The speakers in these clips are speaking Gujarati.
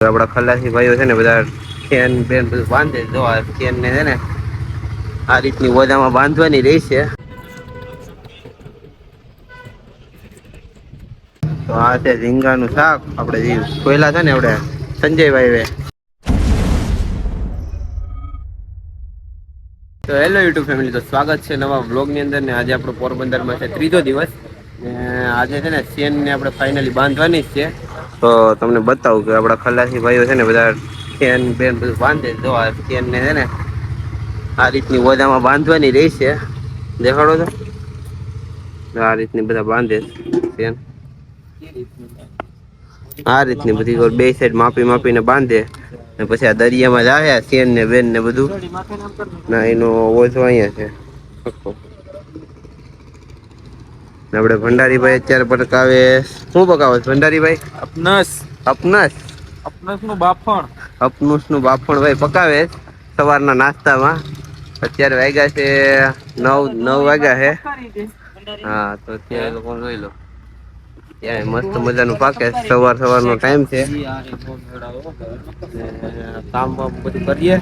આપડા ખલાસી ભાઈઓ છે ને બધા ફેન બેન બધું બાંધે જો ફેન ને છે ને આ રીતની ઓજામાં બાંધવાની રહી છે. તો આ છે ઝીંગાનું શાક આપડે જે કોયલા છે ને આપડે સંજયભાઈ. તો હેલો યુટ્યુબ ફેમિલી, તો સ્વાગત છે નવા બ્લોગ ની અંદર ને આજે આપણો પોરબંદરમાં છે ત્રીજો દિવસ ને આજે છે ને સેન ને આપણે ફાઈનલી બાંધવાની જ છે. તો તમને બતાવું કે આપડા ખલાસી ભાઈઓ છે ને બધા ફેન બેન બધું બાંધે જો ફેન ને છે ને આ રીતની ઓજામાં બાંધવાની રહી છે. દેખાડો તો આ રીતની બધા બાંધે ફેન આ રીતની બધી બે સાઈડ માપી માપીને બાંધે પછી આ દરિયામાં જ આવ્યા સેન ને બેન ને બધું ના એનો ઓઝો અહિયાં છે. આપડે ભંડારી ભાઈ અત્યારે પટકાવે શું પકાવે ભંડારીભાઈ? અપનસ નું બાફણ. અપનુસ નું બાફણ ભાઈ પકાવે સવારના નાસ્તામાં. અત્યારે વાગ્યા છે 9 વાગ્યા છે. હા તો અત્યારે લોકો જોઈ લો ત્યાં મસ્ત મજાનું પાકે સવાર નો ટાઈમ છે. કામ બામ બધું કરીએ.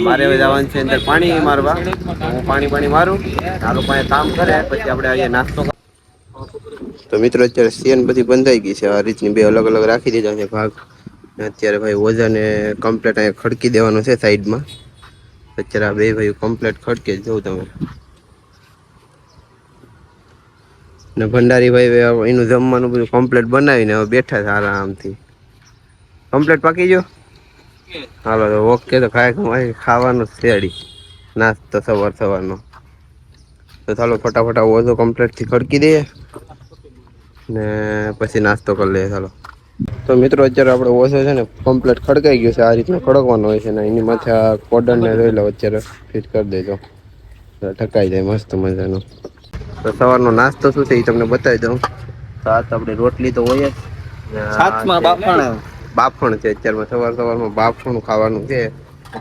મારે હવે જવાનું છે અંદર પાણી મારવા. હું પાણી મારું આ લોકો કામ કરે પછી આપડે અહીંયા નાસ્તો. તો મિત્રો અત્યારે સેન બધી બંધાઈ ગઈ છે. આ રીતની બે અલગ અલગ રાખી દીધા છે ભાગ. અત્યારે ભાઈ ઓજાને કમ્પ્લીટ અહીંયા ખડકી દેવાનું છે સાઈડમાં. અત્યારે આ બે ભાઈ કમ્પ્લીટ ખડકે જોવ તમે. ને ભંડારી ભાઈ એનું જમવાનું બધું કમ્પ્લીટ બનાવીને હવે બેઠા છે આરામથી. કમ્પ્લીટ પાકી ગયો? હાલો તો ઓકે તો ખાવાનું શેડી નાસ્તો સવારનો. તો ચાલો ફટાફટ ઓજો કમ્પ્લીટ થી ખડકી દઈએ ને પછી નાસ્તો કરી લઈએ ચાલો. તો મિત્રો અત્યારે આપડે ઓછો છે ને કમ્પ્લીટ ખડકાઈ ગયો છે. આ રીતના ખડકવાનો હોય છે ને એની માથે આ કોડન ને લઈ લો અત્યારે ફિટ કરી દેજો ઢકાઈ જાય મસ્ત મજાનો. તો સવારનો નાસ્તો શું છે એ તમને બતાવી દઉં. તો આ તો આપડી રોટલી તો હોય જ. બાફણ છે અત્યારમાં સવારમાં બાફણ ખાવાનું છે.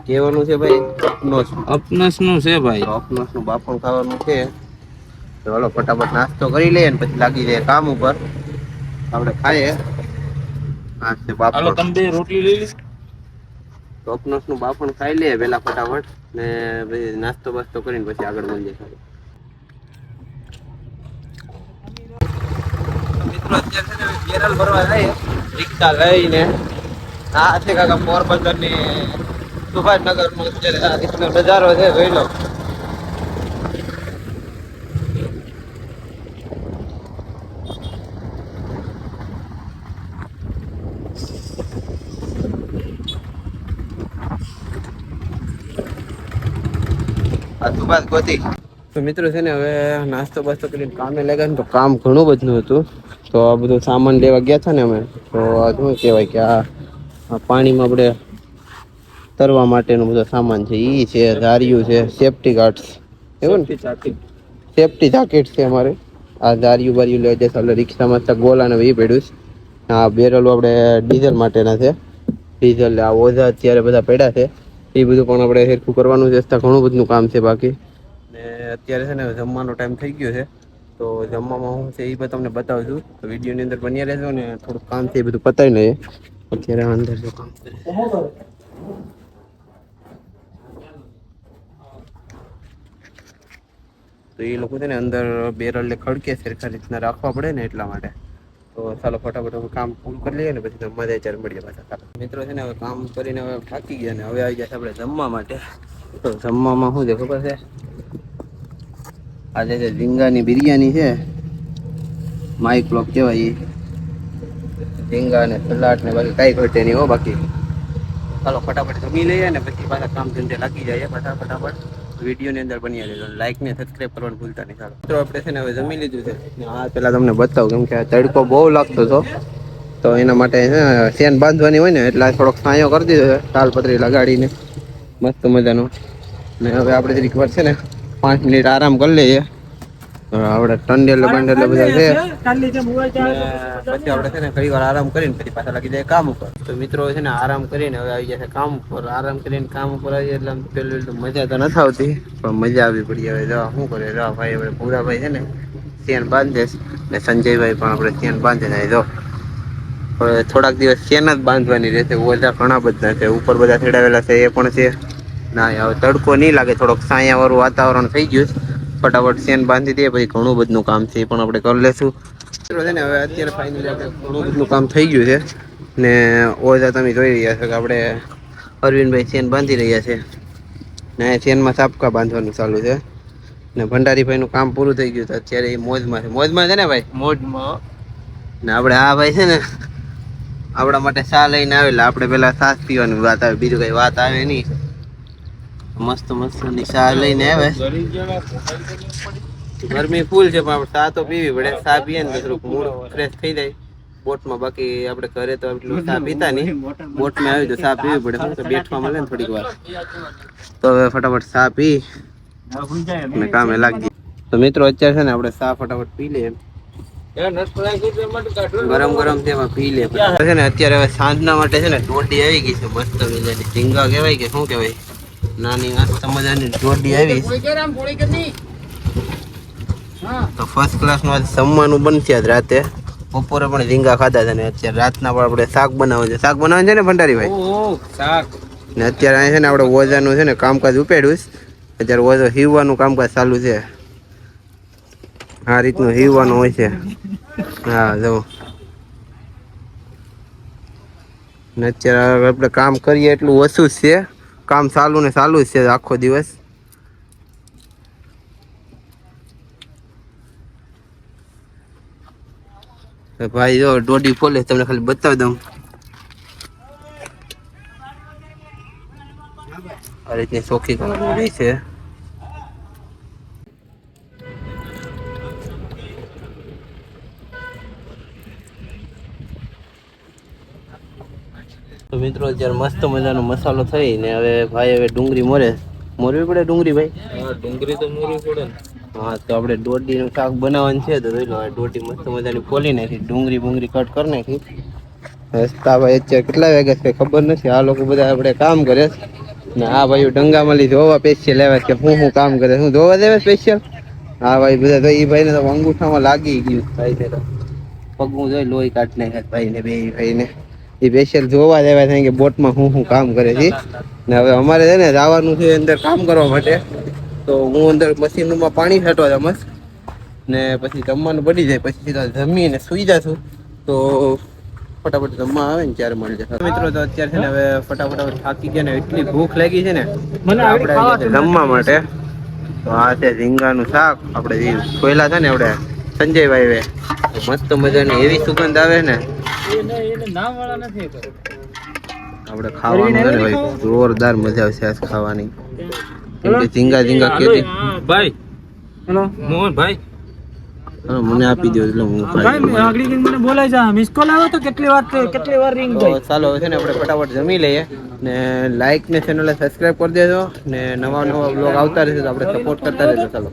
કેવાનું છે ભાઈ? અપનસ નું છે ભાઈ. અપનસ નું બાફણ ખાવાનું છે. તો હાલો ફટાફટ નાસ્તો કરી લઈએ ને પછી લાગી જાય કામ ઉપર. આપડે ખાઈએ. હાલો તમે બે રોટલી લઈ લી. તો અપનસ નું બાફણ ખાઈ લે પેલા ફટાફટ ને પછી નાસ્તો બાસ્તો કરીને પછી આગળ મળીએ. મિત્રો અત્યારે છે ને કેરળ ભરવા જાય રિક્ષા લઈને. આ છે કાકા પોરબંદર ની સુભાષનગર નો અત્યારે આ રીતનો નજારો છે જોઈ લો. તો મિત્રો છે ને હવે નાસ્તો બાસ્તો કરીને કામે લાગ્યા ને તો કામ ઘણું બધું હતું. તો આ બધું સામાન લેવા ગયા હતા ને અમે તો આ શું કેવાય કે આ પાણીમાં આપણે તરવા માટેનો બધો સામાન છે. ઈ છે ધાર્યું છે સેફ્ટી ગાર્ડ્સ એવું ને સેફ્ટી જાકેટ છે અમારે. આ ધાર્યું બાર્યું લઈ જશે એટલે રિક્ષામાં ગોલા ને એ પડ્યું. હા બેરલો આપણે ડીઝલ માટેના છે. ડીઝલ આ ઓઝા અત્યારે બધા પડ્યા છે એ બધું પણ આપણે હેરખું કરવાનું છે. ઘણું બધું કામ છે બાકી ને અત્યારે છે ને જમવાનો ટાઈમ થઈ ગયો છે. તો જમવામાં હું છે એ પણ તમને બતાવું છું. તો વિડીયો ની અંદર બન્યા રહેજો ને થોડુંક કામ છે એ બધું પતાવી લઈએ. અત્યારે અંદર જો કામ કરે તો એ લોકો છે ને અંદર બેરલ ને ખડકે સરખા રીતના રાખવા પડે ને એટલા માટે. તો ચાલો ફટાફટ કામ પૂરું કરી લઈએ ને પછી મજા ચાર મળીએ પાછા. મિત્રો છે ને હવે કામ કરીને હવે થાકી ગયા ને હવે આવી જશે આપણે જમવા માટે. તો જમવામાં શું છે ખબર છે? આજે છે ઝીંગાની બિરયાની છે. માઇક બ્લોક કેવાય ઝીંગા ને સલાડ ને બાકી કઈ ઘટે નહીં હો બાકી. ચાલો ફટાફટ જમી લઈએ ને પછી પાછા કામ ધંધે લાગી જાય ફટાફટ. વિડીયો ની અંદર બન્યા રહેજો. લાઈક ને સબસ્ક્રાઇબ કરવાનું ભૂલતા નહીં. ચાલો મિત્રો આપણે છે ને હવે જમી લીધું છે. હા પેલા તમને બતાવું કેમ કે તડકો બહુ લાગતો હતો. તો એના માટે સેન બાંધવાની હોય ને એટલે થોડોક છાંયો કરી દીધો છે તાલપત્રી લગાડીને મસ્ત મજાનો. ને હવે આપણે જરીક વાર છે ને 5 મિનિટ આરામ કરી લઈએ. આપડે ટંડેલ બંડેલ બધા છે પછી આપડે છે ને ઘણી વાર આરામ કરીને પછી પાછા લાગી જાય કામ ઉપર. તો મિત્રો છે ને આરામ કરીને હવે આવી જશે કામ ઉપર. આરામ કરીને કામ ઉપર આવી એટલે પેલું મજા તો નથી આવતી પણ મજા આવી પડી. હવે જવા શું કરે ભાઈ હવે પૂરા ભાઈ છે ને સેન બાંધે ને સંજયભાઈ પણ આપણે સેન બાંધે જાય જો. હવે થોડાક દિવસ ચેન જ બાંધવાની રહેશે. ઓઝા ઘણા બધા છે, ઉપર બધા ચડાવેલા છે એ પણ છે. ના હવે તડકો નહીં લાગે, થોડોક છાયા વાળું વાતાવરણ થઈ ગયું. ફટાફટ ચેન બાંધી દે, પછી ઘણું બધું કામ છે એ પણ આપણે કરી લેશું. છે ને હવે અત્યારે ફાઇનલી આપણે ઘણું બધું કામ થઈ ગયું છે ને ઓઝા તમે જોઈ રહ્યા છો કે આપણે અરવિંદભાઈ ચેન બાંધી રહ્યા છે ને ચેનમાં ચાપકા બાંધવાનું ચાલુ છે ને ભંડારીભાઈનું કામ પૂરું થઈ ગયું છે. અત્યારે એ મોજમાં છે ને ભાઈ? મોજમાં. ને આપણે આ ભાઈ છે ને આપણા માટે ચા લઈને આવેલા. આપણે પેલા છાશ પીવાની વાત આવે, બીજું કઈ વાત આવે નહીં. મસ્ત ની ચા લઈને આવે. ગરમી ફૂલ છે પણ આપણે ચા તો પીવી પડે. ચા પીએ ને થોડુંક મૂડ ફ્રેશ થઈ જાય બોટમાં. બાકી આપણે ઘરે તો એટલું ચા પીતા નહીં, બોટમાં આવી તો ચા પીવી પડે. તો બેઠવા મળે ને થોડીક વાર. તો હવે ફટાફટ ચા પી ને કામે લાગી. તો મિત્રો અત્યારે છે ને આપણે ચા ફટાફટ પી લઈએ. ગરમ તેમાં પી લે છે ને. અત્યારે હવે સાંજના માટે છે ને દોડી આવી ગઈ છે મસ્ત મજાની. ઝીંગા કહેવાય કે શું કહેવાય, નાની મસ્ત મજાની દોડી આવી. તો ફર્સ્ટ ક્લાસ નું જમવાનું બનશે આજ રાતે. બપોરે પણ ઝીંગા ખાધા છે ને અત્યારે રાતના પણ આપણે શાક બનાવવાનું છે. શાક બનાવવાનું છે ને ભંડારીભાઈ? ને અત્યારે અહીં છે ને આપણે ઓઝાનું છે ને કામકાજ ઉપેડ્યું. અત્યારે ઓઝો હીવવાનું કામકાજ ચાલુ છે. આ રીતનું હીવવાનું હોય છે. હા જો ને અત્યારે આપણે કામ કરીએ એટલું ઓછું જ છે. કામ ચાલુ ને ચાલુ જ છે આખો દિવસ. ભાઈ જો દોડી ફોલે, તમને ખાલી બતાવી દઉં. આ રીતની ચોખ્ખી કરવાની છે. તો મિત્રો અત્યારે મસ્ત મજાનો મસાલો થઈ ને હવે ભાઈ હવે ડુંગળી મોરવી પડે. ડુંગળી ભાઈ? હા, ડુંગળી તો મોરવી પડે ને. હા તો આપણે દોડીનું શાક બનાવવાનું છે. તો જોઈ લો દોડી મસ્ત મજાની ફોલી નાખી, ડુંગળી કરી નાખી. રસ્તા ભાઈ અત્યારે કેટલા વાગ્યા છે ખબર નથી. આ લોકો બધા આપણે કામ કરે ને આ ભાઈ ડંગામલી જોવા સ્પેશિયલ આવ્યા કે હું કામ કરે. હું જોવા દેવા સ્પેશિયલ? હા ભાઈ બધા તો એ ભાઈને તો અંગૂઠામાં લાગી ગયું. ભાઈ ને તો પગું જોઈ લોહી કાઢ નાખ્યા ભાઈને. બે ભાઈને એ સ્પેશિયલ જોવા દેવા થાય કે બોટમાં હું કામ કરે છે. ને હવે અમારે છે ને જવાનું છે અંદર કામ કરવા માટે. તો હું અંદર મશીનમાં પાણી છાંટવા જમસ ને પછી જમવાનું પડી જાય, પછી સીધા જમીને સુઈ જશું. તો ફટાફટ જમવા આવે ને ત્યારે મળી જશે. મિત્રો તો અત્યારે છે ને હવે ફટાફટ થાકી ગયા ને એટલી ભૂખ લાગી છે ને આપણે જમવા માટે. તો આ છે ઝીંગાનું શાક. આપણે જે ખોયલા છે ને આપણે સંજયભાઈ મસ્ત મજાની એવી સુગંધ આવે ને. આપણે ખાવાનું છે ને ભાઈ જોરદાર મજા આવશે આજ ખાવાની. કેમ કે ઝીંગા કેદી ભાઈ હેલો મોહન ભાઈ મને આપી દો એટલે હું આગળ મને બોલાય જા મિસ કોલ આવ્યો તો કેટલી વાર રિંગ તો ચાલો છે ને આપણે ફટાફટ જમી લઈએ ને લાઈક ને ચેનલને સબસ્ક્રાઇબ કરી દેજો ને નવા બ્લોગ આવતા રહેશે તો આપણે સપોર્ટ કરતા રહેજો. ચાલો.